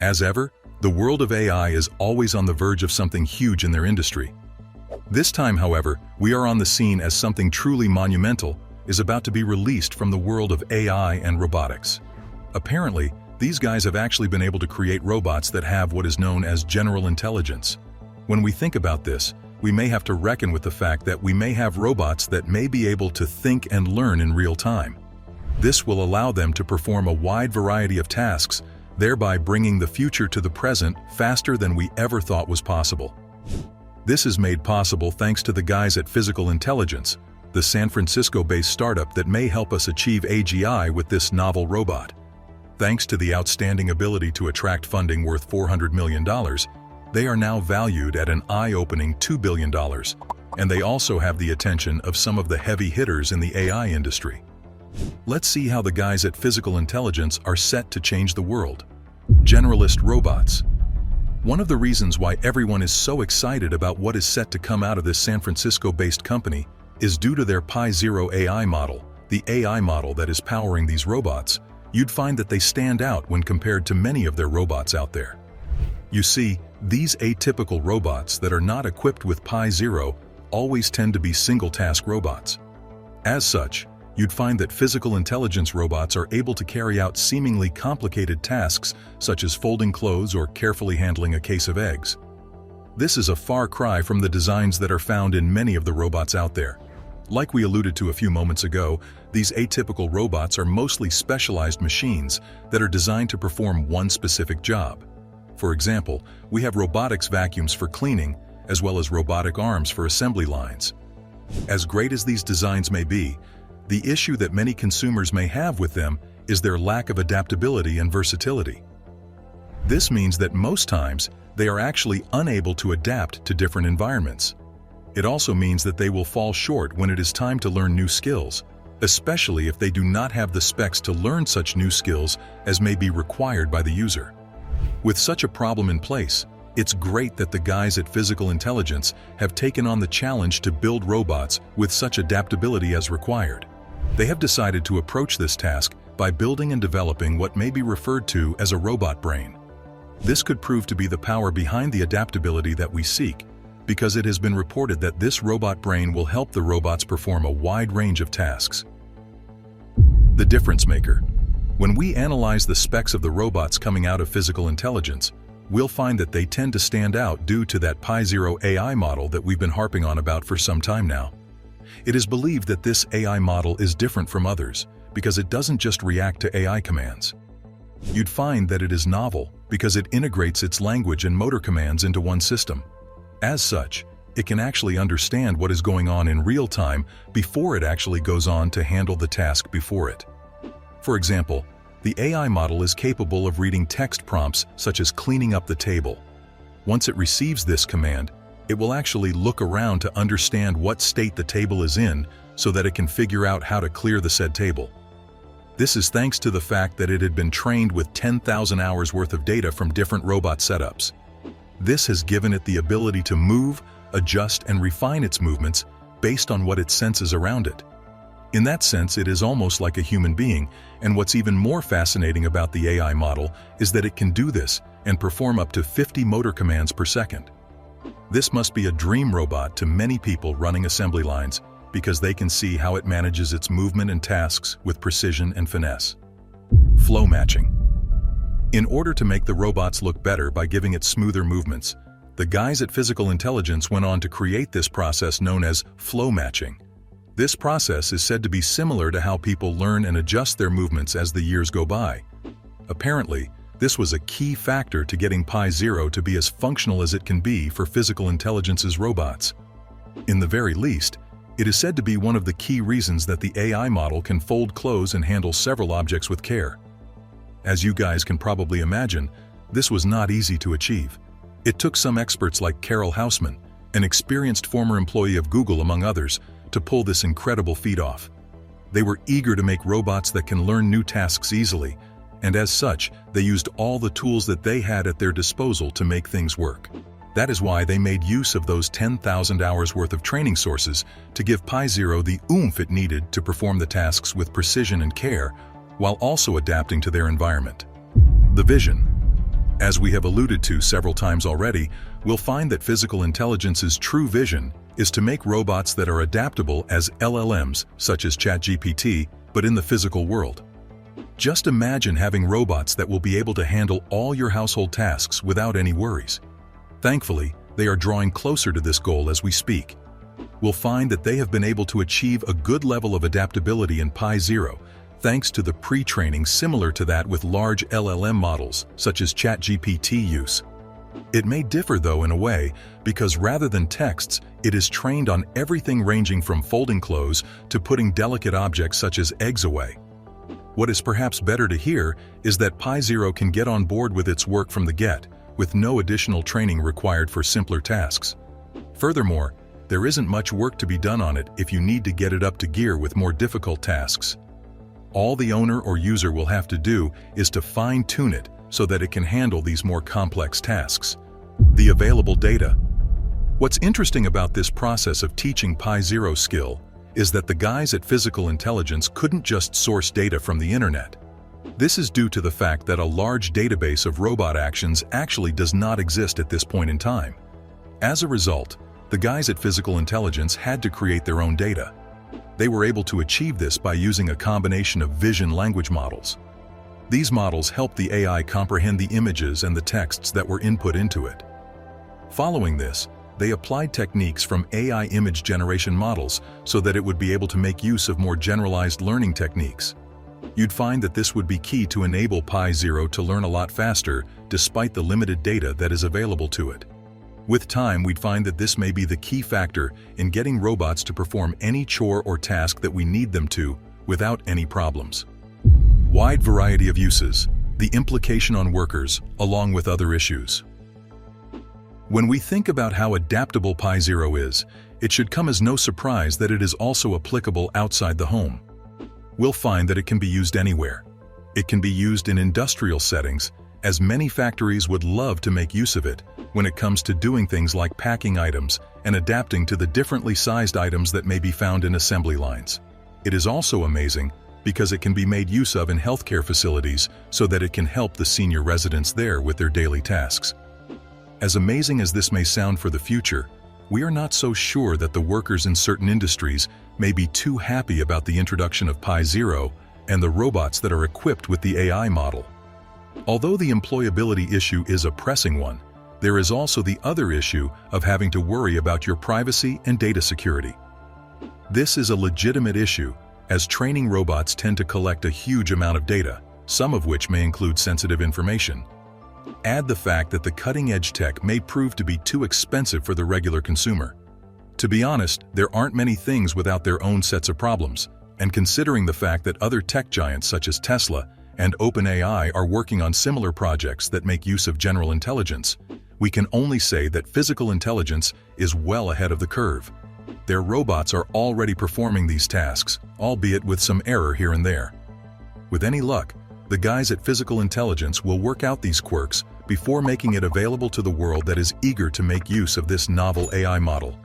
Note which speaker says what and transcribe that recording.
Speaker 1: As ever, the world of AI is always on the verge of something huge in their industry. This time, however, we are on the scene as something truly monumental is about to be released from the world of AI and robotics. Apparently, these guys have actually been able to create robots that have what is known as general intelligence. When we think about this, we may have to reckon with the fact that we may have robots that may be able to think and learn in real time. This will allow them to perform a wide variety of tasks, thereby bringing the future to the present faster than we ever thought was possible. This is made possible thanks to the guys at Physical Intelligence, the San Francisco-based startup that may help us achieve AGI with this novel robot. Thanks to the outstanding ability to attract funding worth $400 million, they are now valued at an eye-opening $2 billion, and they also have the attention of some of the heavy hitters in the AI industry. Let's see how the guys at Physical Intelligence are set to change the world. Generalist robots. One of the reasons why everyone is so excited about what is set to come out of this San Francisco-based company is due to their Pi-Zero AI model, the AI model that is powering these robots. You'd find that they stand out when compared to many of their robots out there. You see, these atypical robots that are not equipped with Pi-Zero always tend to be single-task robots. As such, you'd find that Physical Intelligence robots are able to carry out seemingly complicated tasks such as folding clothes or carefully handling a case of eggs. This is a far cry from the designs that are found in many of the robots out there. Like we alluded to a few moments ago, these atypical robots are mostly specialized machines that are designed to perform one specific job. For example, we have robotics vacuums for cleaning, as well as robotic arms for assembly lines. As great as these designs may be, the issue that many consumers may have with them is their lack of adaptability and versatility. This means that most times they are actually unable to adapt to different environments. It also means that they will fall short when it is time to learn new skills, especially if they do not have the specs to learn such new skills as may be required by the user. With such a problem in place, it's great that the guys at Physical Intelligence have taken on the challenge to build robots with such adaptability as required. They have decided to approach this task by building and developing what may be referred to as a robot brain. This could prove to be the power behind the adaptability that we seek, because it has been reported that this robot brain will help the robots perform a wide range of tasks. The difference maker. When we analyze the specs of the robots coming out of Physical Intelligence, we'll find that they tend to stand out due to that Pi-Zero AI model that we've been harping on about for some time now. It is believed that this AI model is different from others because it doesn't just react to AI commands. You'd find that it is novel because it integrates its language and motor commands into one system. As such, it can actually understand what is going on in real time before it actually goes on to handle the task before it. For example, the AI model is capable of reading text prompts such as cleaning up the table. Once it receives this command, it will actually look around to understand what state the table is in so that it can figure out how to clear the said table. This is thanks to the fact that it had been trained with 10,000 hours worth of data from different robot setups. This has given it the ability to move, adjust, and refine its movements based on what it senses around it. In that sense, it is almost like a human being, and what's even more fascinating about the AI model is that it can do this and perform up to 50 motor commands per second. This must be a dream robot to many people running assembly lines because they can see how it manages its movement and tasks with precision and finesse. Flow matching. In order to make the robots look better by giving it smoother movements, the guys at Physical Intelligence went on to create this process known as flow matching. This process is said to be similar to how people learn and adjust their movements as the years go by. Apparently, this was a key factor to getting Pi-Zero to be as functional as it can be for Physical Intelligence's robots. In the very least, it is said to be one of the key reasons that the AI model can fold clothes and handle several objects with care. As you guys can probably imagine, this was not easy to achieve. It took some experts like Carol Houseman, an experienced former employee of Google among others, to pull this incredible feat off. They were eager to make robots that can learn new tasks easily, and as such, they used all the tools that they had at their disposal to make things work. That is why they made use of those 10,000 hours worth of training sources to give Pi-Zero the oomph it needed to perform the tasks with precision and care, while also adapting to their environment. The vision. As we have alluded to several times already, we'll find that physical intelligence's true vision is to make robots that are adaptable as LLMs, such as ChatGPT, but in the physical world. Just imagine having robots that will be able to handle all your household tasks without any worries. Thankfully, they are drawing closer to this goal as we speak. We'll find that they have been able to achieve a good level of adaptability in Pi 0, thanks to the pre-training similar to that with large LLM models, such as ChatGPT use. It may differ though in a way, because rather than texts, it is trained on everything ranging from folding clothes to putting delicate objects such as eggs away. What is perhaps better to hear is that Pi 0 can get on board with its work from the get, with no additional training required for simpler tasks. Furthermore, there isn't much work to be done on it if you need to get it up to gear with more difficult tasks. All the owner or user will have to do is to fine-tune it so that it can handle these more complex tasks. The available data. What's interesting about this process of teaching Pi 0 skill is that the guys at Physical Intelligence couldn't just source data from the internet. This is due to the fact that a large database of robot actions actually does not exist at this point in time. As a result, the guys at Physical Intelligence had to create their own data. They were able to achieve this by using a combination of vision language models. These models help the AI comprehend the images and the texts that were input into it. Following this, they applied techniques from AI image generation models so that it would be able to make use of more generalized learning techniques. You'd find that this would be key to enable Pi 0 to learn a lot faster despite the limited data that is available to it. With time, we'd find that this may be the key factor in getting robots to perform any chore or task that we need them to without any problems. Wide variety of uses, the implication on workers, along with other issues. When we think about how adaptable Pi 0 is, it should come as no surprise that it is also applicable outside the home. We'll find that it can be used anywhere. It can be used in industrial settings, as many factories would love to make use of it when it comes to doing things like packing items and adapting to the differently sized items that may be found in assembly lines. It is also amazing because it can be made use of in healthcare facilities so that it can help the senior residents there with their daily tasks. As amazing as this may sound for the future, we are not so sure that the workers in certain industries may be too happy about the introduction of Pi 0 and the robots that are equipped with the AI model. Although the employability issue is a pressing one, there is also the other issue of having to worry about your privacy and data security. This is a legitimate issue, as training robots tend to collect a huge amount of data, some of which may include sensitive information. Add the fact that the cutting-edge tech may prove to be too expensive for the regular consumer. To be honest, there aren't many things without their own sets of problems, and considering the fact that other tech giants such as Tesla and OpenAI are working on similar projects that make use of general intelligence, we can only say that Physical Intelligence is well ahead of the curve. Their robots are already performing these tasks, albeit with some error here and there. With any luck, the guys at Physical Intelligence will work out these quirks before making it available to the world that is eager to make use of this novel AI model.